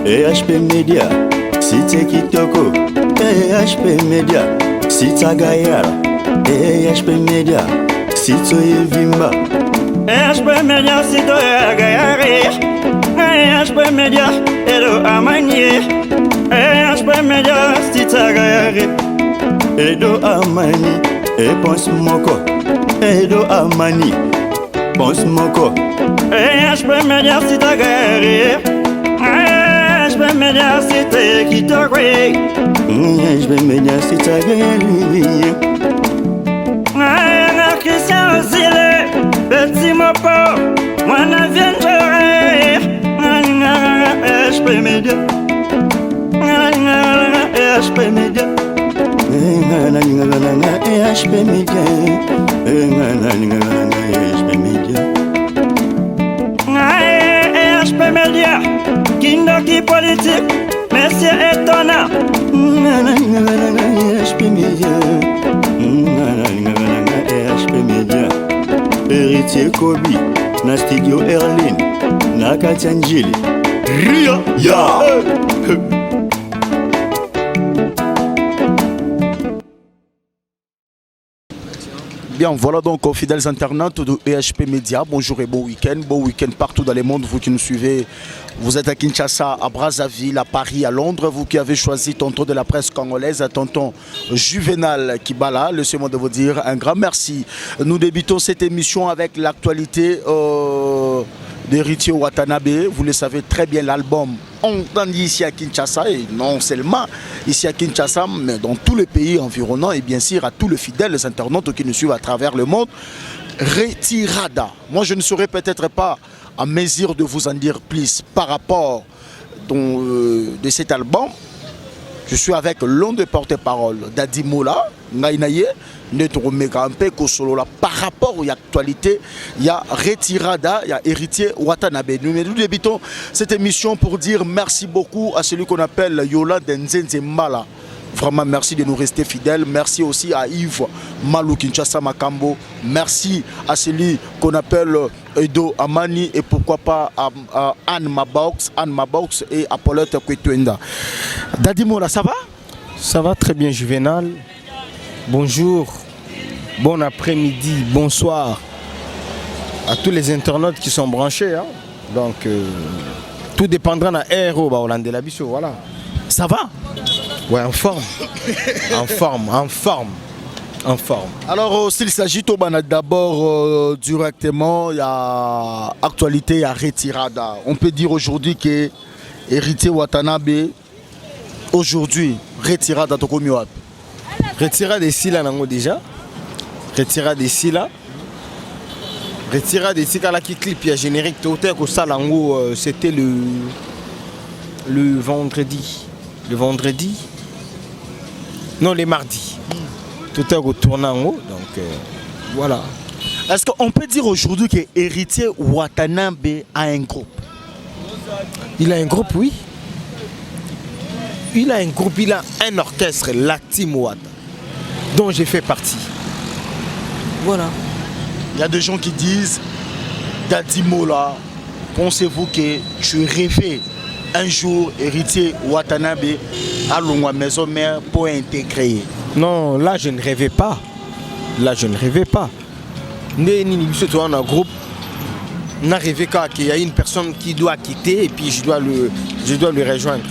HP Media, Site Kitoko, HP Media, Sita Gayara, HP Media, Sito Evimba, HP Media, Sito Gayara, HP Media, Edo Amani, HP Media, Sita Gayara, Edo Amani, Epons Moko, Edo Amani, Pons Moko, HP Media, Sita Gayara. HP Media, Site Kitoko, HP Media, Sita Gayara. Christian Zile, Petit Mopo, Mwana Viendere, HP Media, HP Media, HP Media, HP Media, Kindoki politique, Monsieur étonnant, HP Media, HP Media, Héritier Kobi, na studio Erlin, na Katianjili, Ria, ya. Bien, voilà donc aux fidèles internautes de EHP Media. Bonjour et bon week-end. Bon week-end partout dans le monde. Vous qui nous suivez, vous êtes à Kinshasa, à Brazzaville, à Paris, à Londres. Vous qui avez choisi tonton de la presse congolaise, à tonton Juvenal Kibala. Laissez-moi de vous dire un grand merci. Nous débutons cette émission avec l'actualité d'Héritier Watanabe. Vous le savez très bien, l'album on dit ici à Kinshasa, et non seulement ici à Kinshasa, mais dans tous les pays environnants, et bien sûr à tous les fidèles internautes qui nous suivent à travers le monde. Retirada. Moi je ne serai peut-être pas en mesure de vous en dire plus par rapport de cet album. Je suis avec l'un des porte-parole Dadi Moula, Ngaïnaye, notre méga par rapport à l'actualité, il y a Retirada, il y a Héritier Watanabe. Nous débutons cette émission pour dire merci beaucoup à celui qu'on appelle Yolande Nzenze Mala. Vraiment merci de nous rester fidèles. Merci aussi à Yves Malou Kinshasa Makambo. Merci à celui qu'on appelle Edo Amani et pourquoi pas à Anne Mabox et à Paulette Kwetwenda. Dadi Mola, ça va? Ça va très bien, Juvenal. Bonjour, bon après-midi, bonsoir à tous les internautes qui sont branchés. Hein. Donc, tout dépendra de l'héros de la Bissau, voilà. Ça va? Ouais, en forme. en forme. Alors, s'il s'agit d'abord directement, il y a actualité, il y a Retirada. On peut dire aujourd'hui que Héritier Watanabe, aujourd'hui, Retirada Tokomioap. Retirada de Sila nango déjà. Retirada de Sila. Retirada de Sila qui clip il y a générique total au Salango, c'était le vendredi. Le vendredi. Non, le mardi. Tout est au tournant, donc voilà. Est-ce qu'on peut dire aujourd'hui que Héritier Watanabe a un groupe? Il a un groupe, oui. Il a un groupe, il a un orchestre, la Team Wata, dont j'ai fait partie. Voilà. Il y a des gens qui disent, Dadi Mola, pensez-vous que tu rêvais un jour Héritier Watanabe à Longwa Maison Mère pour intégrer? Non, là je ne rêvais pas. Là je ne rêvais pas. Dans un groupe, on a rêvé qu'il y a une personne qui doit quitter et puis je dois le rejoindre.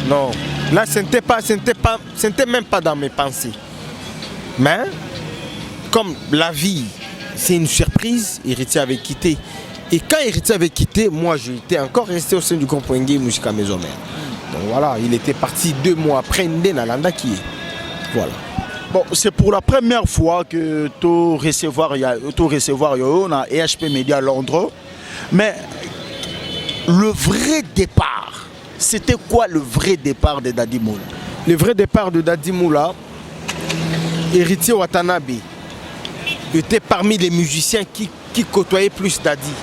Non, là ce n'était même pas dans mes pensées. Mais comme la vie, c'est une surprise, Héritier avait quitté. Et quand Héritier avait quitté, moi j'étais encore resté au sein du groupe Wenge Musica Maison Mère. Donc voilà, il était parti 2 mois après Nalanda qui est. Voilà. Bon, c'est pour la première fois que tu recevoir un EHP Media Londres. Mais le vrai départ, c'était quoi le vrai départ de Dadi Moula? Le vrai départ de Dadi Moula, Héritier Watanabe était parmi les musiciens qui côtoyaient plus Dadi.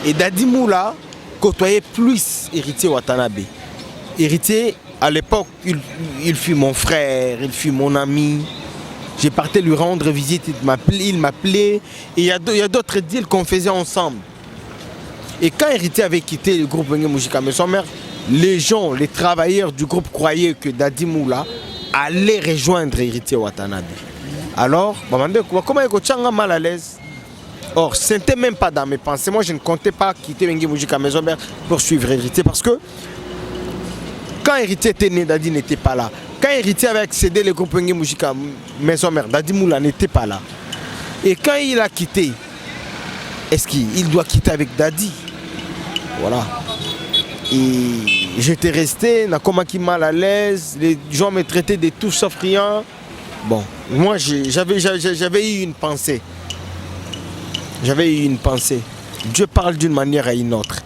Et Dadi Moula côtoyait plus Héritier Watanabe. Héritier, à l'époque, il fut mon frère, il fut mon ami. J'ai parti lui rendre visite, il m'appelait. Et il y a d'autres deals qu'on faisait ensemble. Et quand Héritier avait quitté le groupe Wenge Musica Maison Mère, les gens, les travailleurs du groupe croyaient que Dadi Moula allait rejoindre Héritier Watanabe. Alors, comment est-ce mal à l'aise? Or, ce n'était même pas dans mes pensées. Moi, je ne comptais pas quitter Wengi Musique à Maison Mère pour suivre Héritier parce que quand Héritier était né, Dadi n'était pas là. Quand Héritier avait accédé le groupe Wengi Musique à Maison Mère, Dadi Moula n'était pas là. Et quand il a quitté, est-ce qu'il doit quitter avec Dadi? Voilà. Et j'étais resté, n'a comme qui mal à l'aise, les gens me traitaient de tout sauf rien. Bon, moi j'avais eu une pensée. J'avais eu une pensée. Dieu parle d'une manière à une autre.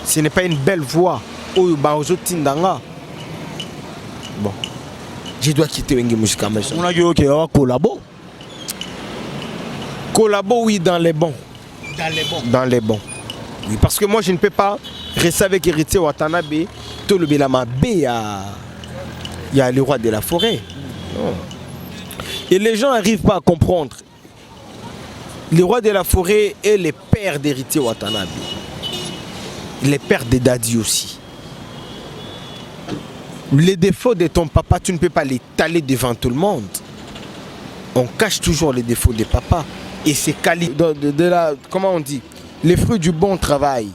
Ce n'est pas une belle voix. Bon, je dois quitter Wengi Musique à Maison. On a dit ok, on va collaborer. Collabo, oui, dans les bons. Dans les bons. Oui, parce que moi je ne peux pas rester avec Héritier Watanabe, tout le Belama B, il y a le roi de la forêt. Non. Et les gens n'arrivent pas à comprendre. Le roi de la forêt est le père d'Héritier Watanabe. Le père de Dadi aussi. Les défauts de ton papa, tu ne peux pas les taler devant tout le monde. On cache toujours les défauts de papa. Et c'est comment on dit, les fruits du bon travail.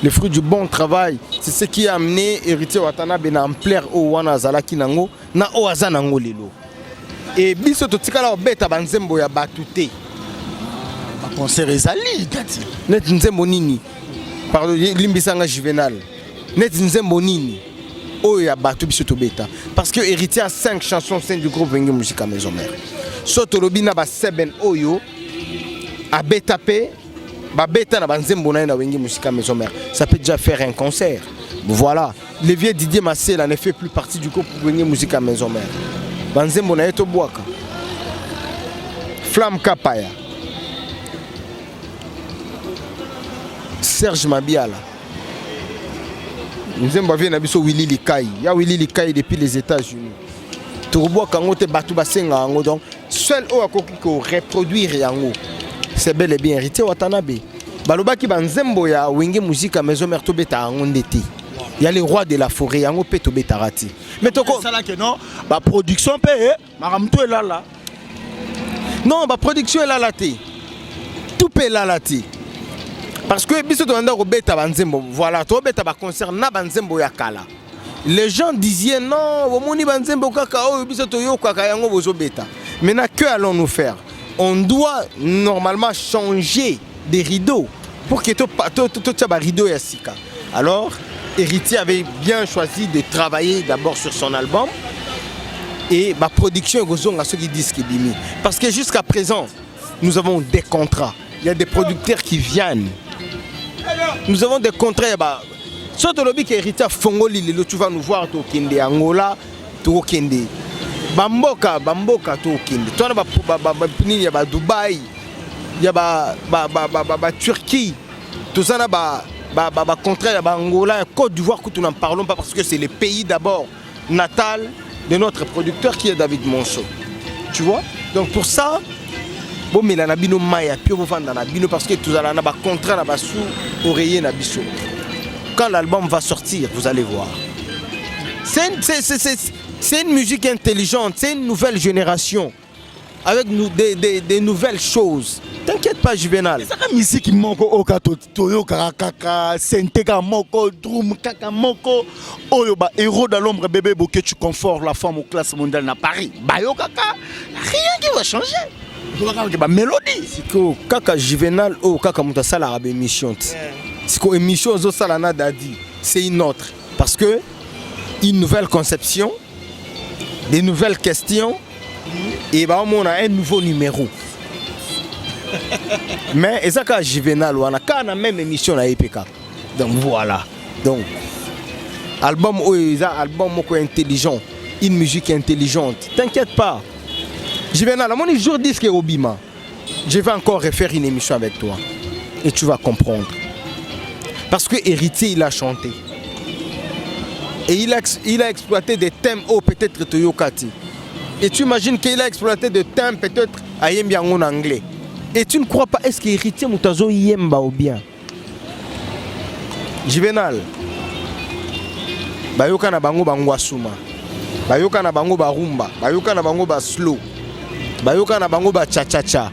Les fruits du bon travail, c'est ce qui a amené Héritier Watanabe na ampleur au wana zalaki nango na o azanango lelo. Et biso to tikala obeta banzembo ya batute. Ba concert ezali tati. Net nzembo nini? Pardon, limbisanga Juvenal. Net nzembo nini? Oh ya batu biso to beta. Parce que Héritier a 5 chansons au sein du groupe Wengi Musique à Maison Mère. Soto lobina ba seben oyo a betape. Babeta na banzembo na Wengi Musique à Maison Mère. Ça peut déjà faire un concert. Voilà. Le vieux Didier Massé là ne fait plus partie du groupe Wengi Musique à Maison Mère. Banzembo na eto boaka. Flamme Kapaya. Serge Mabiala. Nzembo vient na biso Willy Likai. Ya Willy Likai depuis les États-Unis. Touboaka ngote batu basenga ngo donc seul o akoki ko reproduire yango. C'est bel et bien Héritier Watanabe. Balobaki banzembo ya Wengi Musique à Maison Mère tobeta angondete. Il y a les rois de la forêt yango pe tobeta rati. Mais toko ça là que non, ba production pe maramto est là. Non, ba production est là té. Tout pe là té. Parce que biso to anda robeta banzembo. Voilà, to beta ba concert na banzembo ya kala. Les gens disaient non, omoni banzembo kaka o biso to yo kaka yango bozo beta. Maintenant que allons-nous faire? On doit normalement changer des rideaux pour que tout le rideau est sika. Alors, Héritier avait bien choisi de travailler d'abord sur son album et ma production est ceux qui disent qu'il bimi. Parce que jusqu'à présent, nous avons des contrats. Il y a des producteurs qui viennent. Nous avons des contrats. Surtout le bic Héritier Fongoli, tu vas nous voir au Kende Angola, au Kende. Bamboka to kende. Toi il y a Dubaï, il y a Turquie. Tout ça na contrat ya Angola, Côte d'Ivoire que nous n'en parlons pas parce que c'est le pays d'abord natal de notre producteur qui est David Monceau. Tu vois? Donc pour ça, bon mais la nabino maya puis vous vendre na bino parce que tout ça na contrat na basu oreiller na biso. Quand l'album va sortir, vous allez voir. C'est une musique intelligente, c'est une nouvelle génération avec des nouvelles choses. T'inquiète pas, Juvenal. C'est la musique qui manque au Toyo Karakaka, Senteka Moko, Drum Kaka Moko, Oyoba, héros dans l'ombre bébé que tu confortes la femme aux classes mondiales à Paris. Bayo Kaka, rien qui va changer. La mélodie. C'est que Kaka Juvenal, oh Kaka Moutasala a émission. C'est que émission Zosalana Dadi, c'est une autre. Parce que une nouvelle conception. Des nouvelles questions et bah on a un nouveau numéro. Mais et ça quand Juvenal on a quand la même émission à EPK. Donc voilà. Donc album album intelligent, une musique intelligente. T'inquiète pas. Juvenal, mon jour disque au Bima. Je vais encore refaire une émission avec toi et tu vas comprendre. Parce que Héritier il a chanté. Et il a exploité des thèmes peut-être Toyokati. Et tu imagines qu'il a exploité des thèmes peut-être à Yembiang en anglais. Et tu ne crois pas, est-ce que Héritier Moutazo Yemba ou bien? Juvenal, bayoka na bango bangwasuma, bayoka na bango barumba, bayoka na bango ba slow, bayoka na bango ba cha-cha-cha,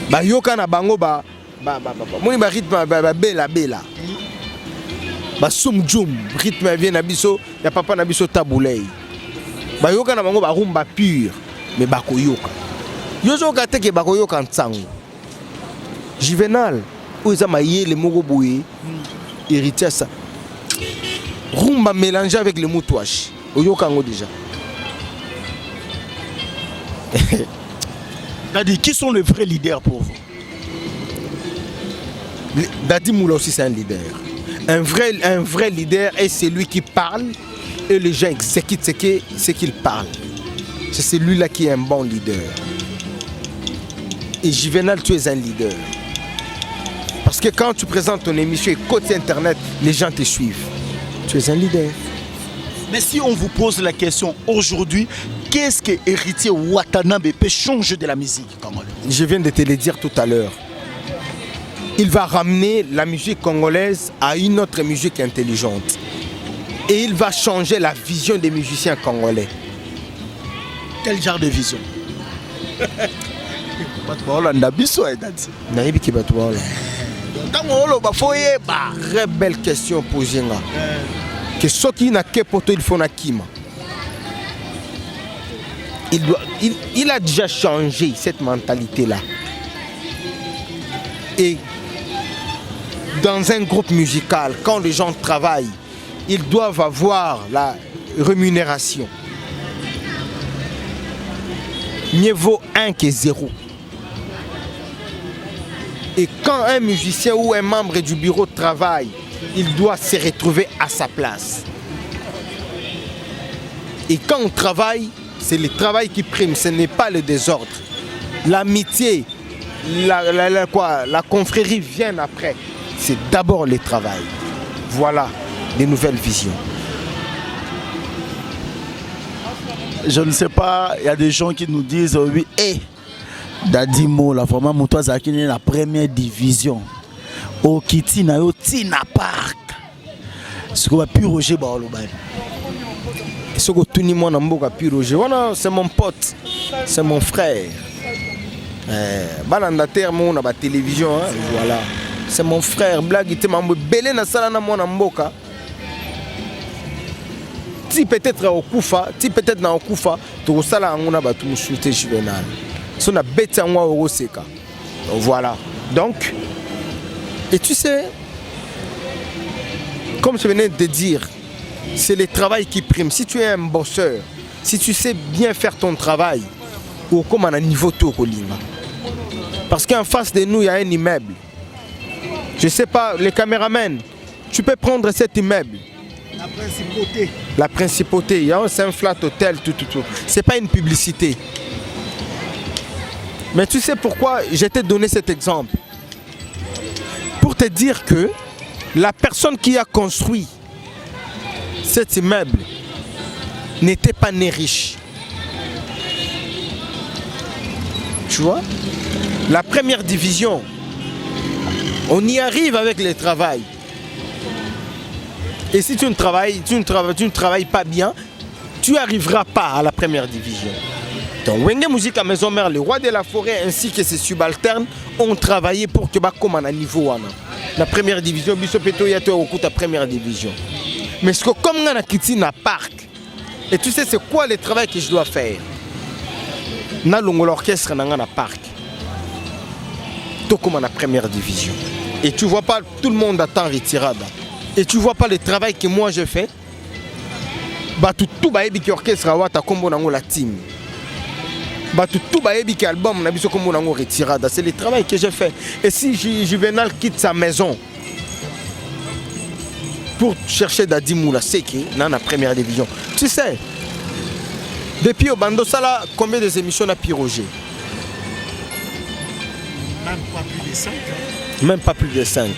bayoka na bango ba moni ba rythme ba bela bela, ba sum jum rythme vient na biso ya papa na biso tabulei, bayoka na bango barumba pure mais bakoyoka yozoka te ke bakoyoka ntango Juvenal oza mayele moko boye héritier ça rumba mélangé avec le moutouache oyoka ngo déjà. Dadi, qui sont les vrais leaders pour vous? Dadi Moula aussi c'est un leader. Un vrai leader est celui qui parle et les gens exécutent ce qu'il parle. C'est celui-là qui est un bon leader. Et Juvenal, tu es un leader. Parce que quand tu présentes ton émission et côté internet, les gens te suivent. Tu es un leader. Mais si on vous pose la question aujourd'hui, qu'est-ce que Héritier Watanabe peut changer de la musique congolaise? Je viens de te le dire tout à l'heure. Il va ramener la musique congolaise à une autre musique intelligente. Et il va changer la vision des musiciens congolais. Quel genre de vision? Très belle question posée. Que ce qui n'a que poto il faut na kima. Il a déjà changé cette mentalité-là. Et dans un groupe musical, quand les gens travaillent, ils doivent avoir la rémunération. Mieux vaut 1 que 0. Et quand un musicien ou un membre du bureau travaille, il doit se retrouver à sa place. Et quand on travaille, c'est le travail qui prime, ce n'est pas le désordre. L'amitié, la confrérie vient après. C'est d'abord le travail. Voilà les nouvelles visions. Je ne sais pas, il y a des gens qui nous disent oui, Dadi Moula, vraiment, Moutoua Zakine est la première division. Au Kiti na yo Tina Park. Ce qu'on va plus Roger Baoloban. Ce que tout le monde a beaucoup plus Roger. Voilà, c'est mon pote, c'est mon frère. Balandater mon à télévision, voilà. C'est mon frère. Blague était mambo belé na sala na mon amboka. Si peut-être au Koufa, si peut-être na au Koufa, tu sala angona ba tout souhaiter Juvenal. Son a bête en moi au Seka. Voilà. Donc, et tu sais, comme je venais de dire, c'est le travail qui prime. Si tu es un bosseur, si tu sais bien faire ton travail, ou comme à un niveau tout colinga. Parce qu'en face de nous, il y a un immeuble. Je ne sais pas, les caméramans, tu peux prendre cet immeuble. La principauté. La principauté, c'est un flat hôtel, tout. Ce n'est pas une publicité. Mais tu sais pourquoi je t'ai donné cet exemple? Pour te dire que la personne qui a construit cet immeuble n'était pas né riche. Tu vois? La première division, on y arrive avec le travail. Et si tu ne travailles pas bien, tu n'arriveras pas à la première division. Donc, Wenge Musique à Maison Mère, le roi de la forêt ainsi que ses subalternes ont travaillé pour que comme à niveau la première division, Bissopeto Yato au coup de la première division. Mais ce que comme on a quitté na parc, et tu sais c'est quoi le travail que je dois faire? Na longo l'orchestre na parc. Tout comme à la première division. Et tu vois pas tout le monde attend retirada. Et tu vois pas le travail que moi je fais. Bah tout baebi qui orchestre wata kombo nango la team. Tout baebi qui album na biso kombo nango retirada, c'est le travail que je fais. Et si Juvenal quitte sa maison pour chercher Dadi Moula, c'est qui dans la première division. Tu sais, depuis au Bando Sala, combien des émissions a Roger? Même pas plus de 5. Même pas plus de 5.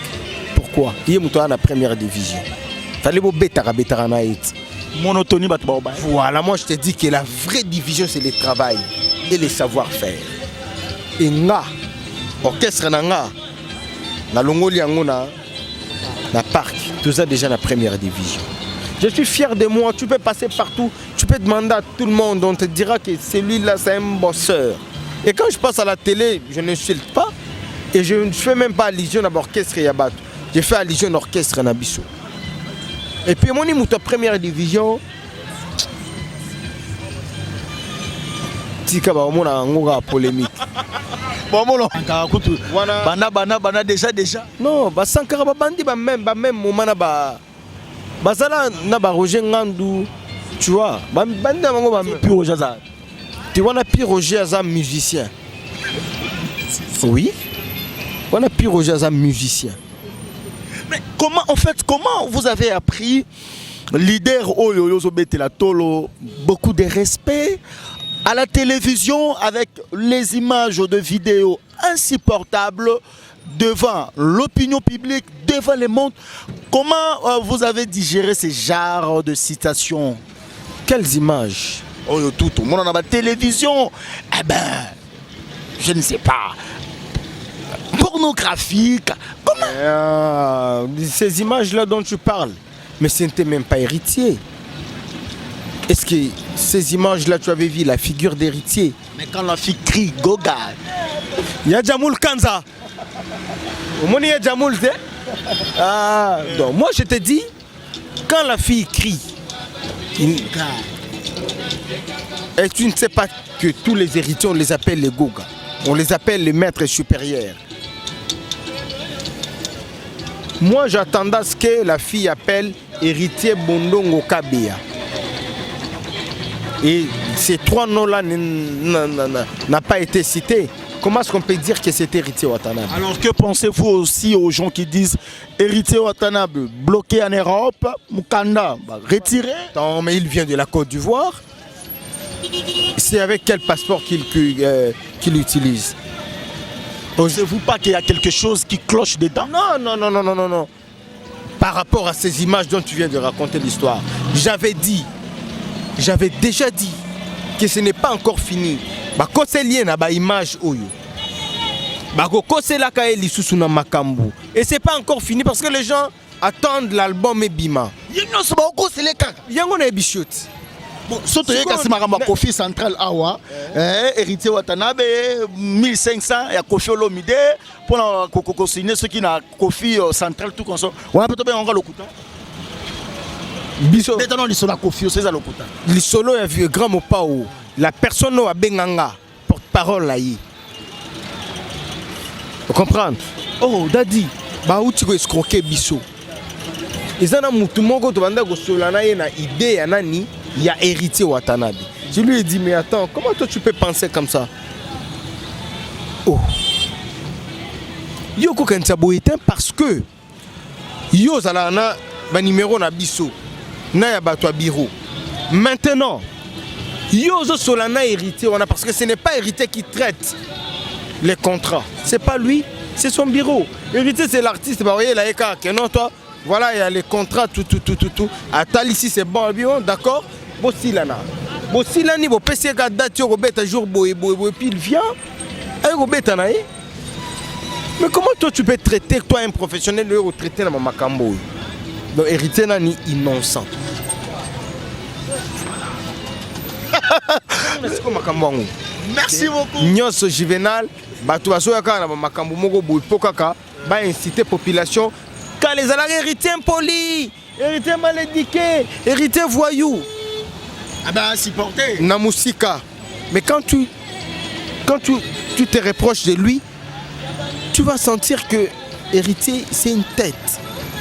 Pourquoi? Il est dans la première division. Fallait vous betara na it. Monotonie batba. Voilà, moi je te dis que la vraie division c'est le travail et le savoir-faire. Et nga orchestre na longo liango na parc, tout ça déjà la première division. Je suis fier de moi. Tu peux passer partout. Tu peux demander à tout le monde. On te dira que celui-là, c'est un bosseur. Et quand je passe à la télé, je n'insulte pas. Et je ne fais même pas allusion à l'orchestre Yabat. Je fais allusion à l'orchestre Nabiso. Et puis, mon imouto première division. Tika ba omona ngoga polémique. Bon, bana déjà. Non, ba Sankara ba bandi ba même moment na ba bazala na ba Roger Ngandou, tu vois, ba bandi na bango ba puis Roger Aza. Tu vois na Pi Roger Aza musicien. Oui. On a Pi Roger Aza musicien. Mais comment vous avez appris leader Oyo Betela Tolo, beaucoup de respect à la télévision avec les images de vidéos insupportables devant l'opinion publique, devant le monde. Comment vous avez digéré ces genres de citations? Quelles images? Oh, tout le monde a la télévision. Eh ben, je ne sais pas. Pornographique. Comment? Ces images-là dont tu parles, mais ce n'était même pas héritier. Est-ce que ces images-là, tu avais vu la figure d'héritier? Mais quand la fille crie Goga, il y a Jamoul Kanza. Il y a Jamoul, donc moi je te dis, quand la fille crie, et tu ne sais pas que tous les héritiers, on les appelle les Goga. On les appelle les maîtres supérieurs. Moi j'attendais à ce que la fille appelle héritier Bondongo Kabea. Et ces trois noms-là n'ont pas été cités. Comment est-ce qu'on peut dire que c'est héritier Watanabe? Alors que pensez-vous aussi aux gens qui disent héritier Watanabe bloqué en Europe, Mukanda retiré? Non, mais il vient de la Côte d'Ivoire. C'est avec quel passeport qu'il utilise? Pensez-vous pas qu'il y a quelque chose qui cloche dedans? Non. Par rapport à ces images dont tu viens de raconter l'histoire, j'avais déjà dit que ce n'est pas encore fini. C'est lié à l'image. Et ce n'est pas encore fini parce que les gens attendent l'album Ebima. Bon, surtout que Kofi Central Awa, héritier Watanabe, 1500, il y a Kofi Olomide, pour signer ceux qui n'ont Kofi Central, tout comme ça. On a peut-être bien le coup. Maintenant, il y a Kofi, c'est ça le coup. L'isolo a vu grand mot pas où la personne a benganga porte-parole là. Vous comprenez? Oh, Dadi, bah où tu veux escroquer Bisso? Ils ont un tout le monde qui a une idée, il y a héritier Watanabe. Je lui ai dit, mais attends, comment toi tu peux penser comme ça? Oh. Yo ko parce que yo zalana ba numéro na biso na ya bato biro. Maintenant, yo zo solana héritier wana parce que ce n'est pas héritier qui traite les contrats. C'est pas lui, c'est son bureau. Héritier c'est l'artiste, bah voyez la eka que non toi, voilà il y a les contrats tout. Atal ici c'est bon, d'accord? Bosilana. Bosilani bo pesi ka date yo beta jour boy puis il vient. Ay go beta na ye. Mais comment toi tu peux traiter, toi un professionnel, le traiter dans ma makambo? Donc héritier nani innocent. Merci beaucoup. Nyos Juvenal, bato asoyaka na makambo moko boy pokaka, ba inciter population quand les ala héritiers impolis, héritiers mal éduqués, héritiers voyous. Ah ben supporter. Namusika. Mais quand tu te reproches de lui, tu vas sentir que héritier c'est une tête.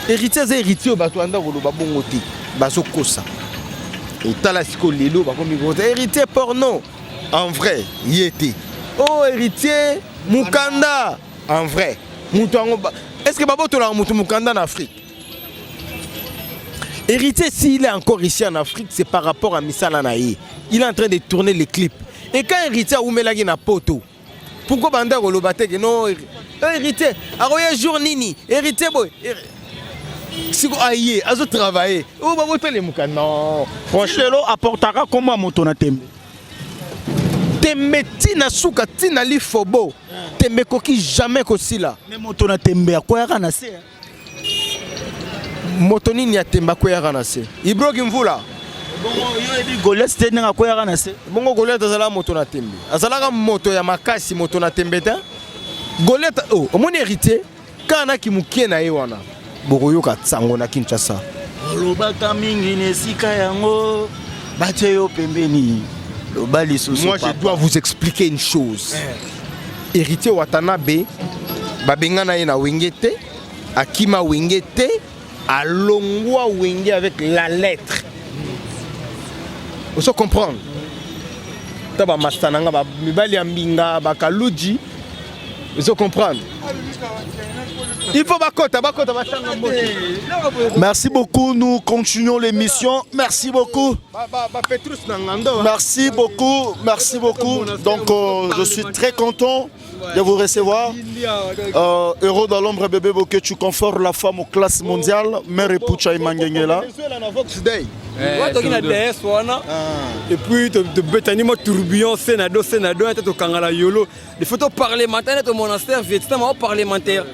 Héritier c'est héritier bato anda ko ba bongoti, baso kosa. Et talasiko lelo ba komi ko héritier porno. En vrai, y était. Oh héritier Mukanda. En vrai. Est-ce que Babo tola Mukanda en Afrique? Héritier, s'il est encore ici en Afrique, c'est par rapport à Misala Naï. Il est en train de tourner les clips. Et quand héritier a oumelagi na poto, pourquoi Banda Rolobate que non héritier, aroya jour nini, héritier boy. Si vous aïe, à travailler. Oh Babo tole Mukanda. Non. Franchement, apportera comment Motona Tembe? Tembe tina suka tina li fobo. Tembe koki jamais kosila. Mais Motona Tembe à quoi yana c'est? Motoni ni atemba ko ya kanase. Ibro Kimvula. Goliath c'était nga ko ya kanase. Bongo Goliath azala moto na tembe. Azala moto ya makasi moto na tembe ta. Goliath oh, omoni héritier kana ki mukie na ye wana. Bokoyoka tsango na Kinshasa. Lobaka mingi nesika yango bateyo pembeni. Lobali soso. Moi je dois vous expliquer une chose. Héritier Watanabe babengana ye na wengete, akima wengete, alongwa wenge avec la lettre. Vous savez comprendre? Taba mastananga ba mibali ambinga bakaluji. Vous savez comprendre? Il faut bakota bachanga mbote. Merci beaucoup, nous continuons l'émission. Merci beaucoup. Merci beaucoup, merci beaucoup. Donc je suis très content de vous recevoir. Heureux dans l'ombre bébé que tu confortes la femme aux classes mondiales. Mère et Poucha Imangengela. Et puis de Betani mo tourbillon Sénado et Kangala Yolo. Des photos parlementaires au monastère Vietnam parlementaire.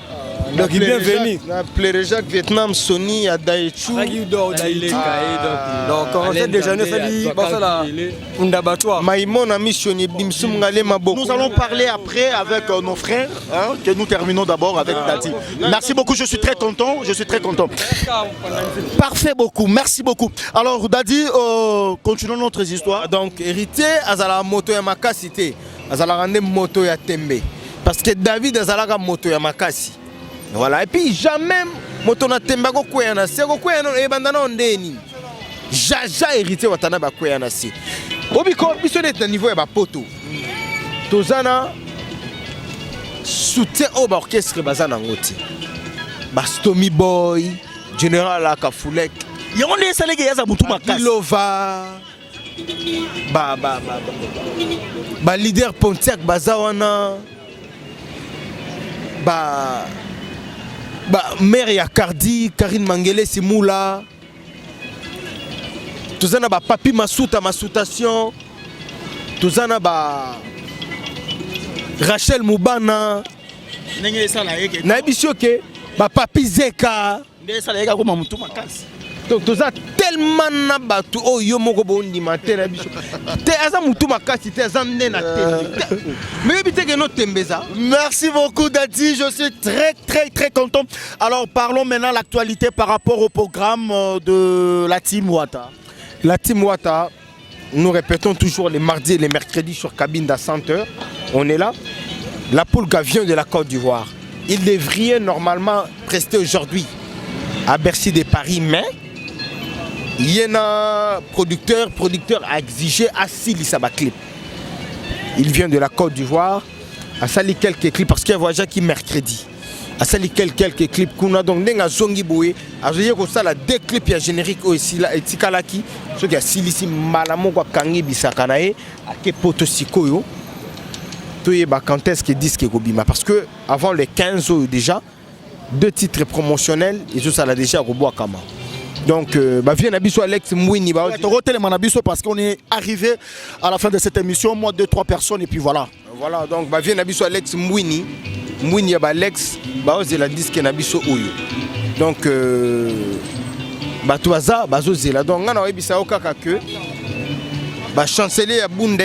Donc bienvenue. Appelé Jacques Vietnam Sony à Daichu. Donc on sait déjà nous allons parler après avec nos frères, hein, que nous terminons d'abord avec Dadi. Merci beaucoup, je suis très content, Parfait beaucoup, merci beaucoup. Alors Dadi, continuons notre histoire. Donc héritier azala moto ya makasi te, azala rande moto ya tembe. Parce que David azala moto ya makasi. Voilà, et puis jamais moto na temba ko kwena se ko kwena e bandana ondeni. Jaja héritier watana ba kwena se. Obiko biso na niveau ya ba poto. Tozana soutien au orchestre bazana ngoti. Bastomi Boy, General Akafulek. Yonde salege yaza mutu makasi. Lova. Ba leader Pontiac bazawana. Mère ya Cardi, Karine Mangele Simula. Tozana ba Papi Masutation. Tozana ba Rachel Moubana. Na ebisio ke ba Papi Zeka. Donc toza tellement na batu o yo moko bondi matera biso. Te aza mutu makasi te aza ndena te. Mais bité que no tembeza. Merci beaucoup Dadi, je suis très content. Alors parlons maintenant de l'actualité par rapport au programme de la Team Wata. La Team Wata, nous répétons toujours les mardis et les mercredis sur Cabine d'à 100h. On est là. La poule Gavion de la Côte d'Ivoire. Il devrait normalement rester aujourd'hui à Bercy de Paris, mais il y a un producteur a exigé à Sili Sabaclip. Il vient de la Côte d'Ivoire, a sali quelques clips parce qu'il y a voyagé qui mercredi. A sali quelques clips qu'on a donc dans Zongi Boué, a joué comme ça la deux clips il y a générique aussi là et Tikalaki, ce qui a Sili si malamo quoi kangi bisakanae, a ke poto sikoyo. Tout est quand est-ce que disque Gobima parce que avant les 15 ans déjà 2 titres promotionnels et tout ça l'a déjà Robo Akama. Donc, viens Abisso Alex Mouini. Parce qu'on est arrivé à la fin de cette émission, moi 2-3 personnes et puis voilà. Voilà, donc viens Abisso Alex Mouini. Mouini Alex, c'est la disque Nabisso Oyo. Donc, Touaza, Zela. Donc, on a Ebissa Okaka que chancelier à Bundes,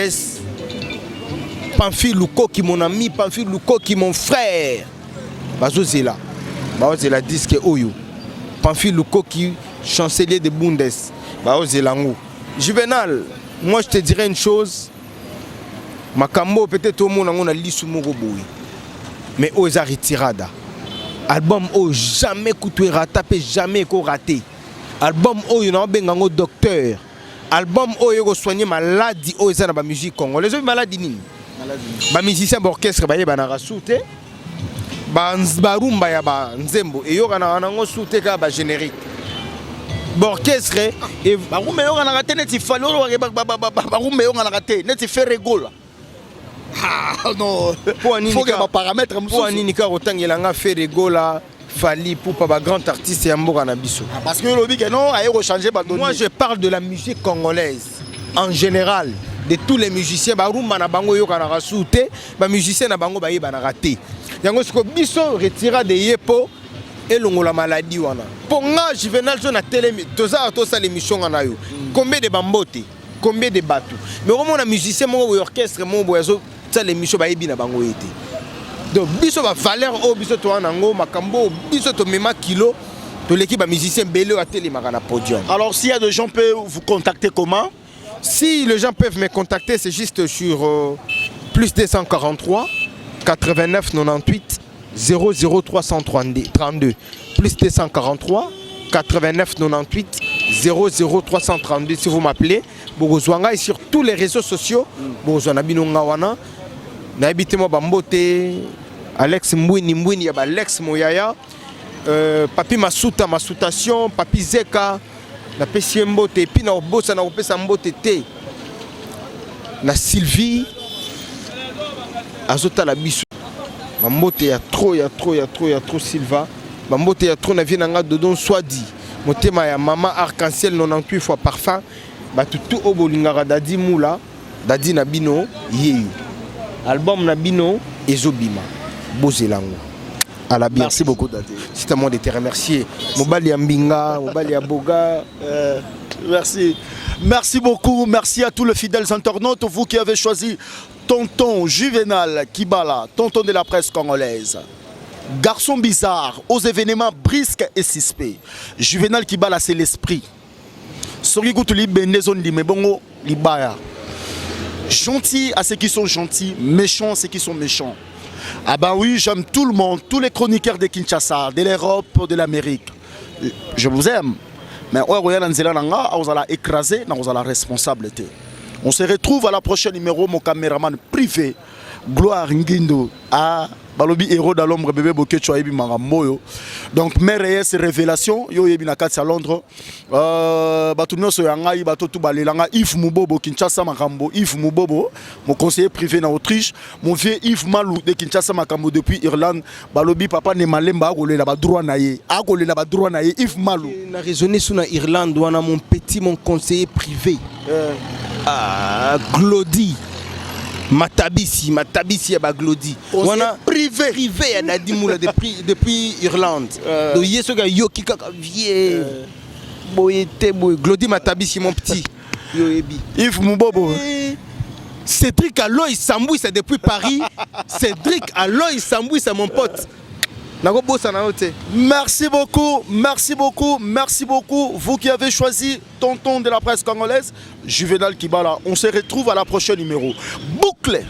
Pamphile Louko qui mon ami, Pamphile Louko qui mon frère. Zela. C'est la disque Oyo. Pamphile Louko qui chancelier de Bundes. Juvenal, moi je te dirais une chose. Makambo peut-être au monde on a l'issue Moroboui. Mais aux Aritirada. Album au jamais coûté ratapé, jamais raté. Album au y a un docteur. Album au y a soigné maladie au y a la musique congolaise. Les maladies ni. Ba musicien d'orchestre ba yeba na rasouté. Barumba ya ba nzembo et yoka na ngo souté ka ba générique. Orchestre et Barumba yoka na raté net ifalo Barumba yoka na raté net fait rigole. Ah non, faut que ma paramètre pour anini ka otangela nga fait rigole fali pour pas grand artiste ya mboka na biso. Parce que le big non a changer ba Moi je parle de la musique congolaise en général. De tous les musiciens barumba na bango yoka na rasouté ba musicien na bango ba yeba na raté. Yango siko biso retira de yepo elongo la maladie wana ponga Juvenal zo na télé toza ça l'émission ngana yo combien de bambote combien de bateaux mais comment on a musicien mo orchestre mo boyazo ça l'émission ba yebi na bango été donc biso ba valeur o biso to nango makambo biso to mema kilo to l'équipe ba musicien belé à télé makana podium. Alors s'il y a des gens peuvent vous contacter comment? Si les gens peuvent me contacter, c'est juste sur plus 243 89 98 00 332 plus 243 89 98 00 332 si vous m'appelez Bogozwanga et sur tous les réseaux sociaux Bogozwana binonga wana na habité mo bambote Alex Mbwini ya ba Alex Moyaya Papi Masutation Papi Zeka na pesi mbote et puis na obosa na opesa mbote te na Sylvie azota la biso mbote ya trop Sylva mbote ya trop na vie na nga dodon swadi motema ya mama arc-en-ciel 98 fois parfum batutu obolingaka dadi mula dadi na bino yeyu album na bino ezobima bozelango. Merci beaucoup Dadé. C'est à moi de te remercier. Mobali Ambinga, Mobali Aboga. Merci. Merci beaucoup. Merci à tous les fidèles internautes. Vous qui avez choisi Tonton Juvenal Kibala, tonton de la presse congolaise. Garçon bizarre, aux événements brisques et suspects. Juvenal Kibala, c'est l'esprit. Gentil à ceux qui sont gentils, méchants à ceux qui sont méchants. Ah bah oui, j'aime tout le monde, tous les chroniqueurs de Kinshasa, de l'Europe, de l'Amérique. Je vous aime. Mais vous allez écraser, vous allez responsabilité. On se retrouve à la prochaine numéro, mon caméraman privé, Gloire Nguindo. Ah, balobi héros dans l'ombre, bébé Boké Chouaïbi Maramboyo. Donc, mes réelles révélations, yo yebi na kati à Londres. Batuno so yangai, batotu balelanga, Yves Mubobo, Kinshasa Makambo, Yves Mubobo, mon conseiller privé en Autriche, mon vieux Yves Malou de Kinshasa Makambo depuis Irlande. Balobi papa ne malemba, agole la badroit naye, agole la badroit naye, Yves Malou. Na raisonné sur la Irlande, on a mon petit, mon conseiller privé. Glody. Matabisi ya ba Glody. On a privé ya Nadimoula depuis Irlande. Donc yeso ga yoki kaka vie. Boyete boy Glody Matabisi mon petit. Yo ebi. Yves Mubobo. Cédric Aloy Sambouis c'est depuis Paris. Cédric Aloy Sambouis c'est mon pote. Merci beaucoup, merci beaucoup, merci beaucoup. Vous qui avez choisi tonton de la presse congolaise, Juvenal Kibala. On se retrouve à la prochaine numéro. Boucle.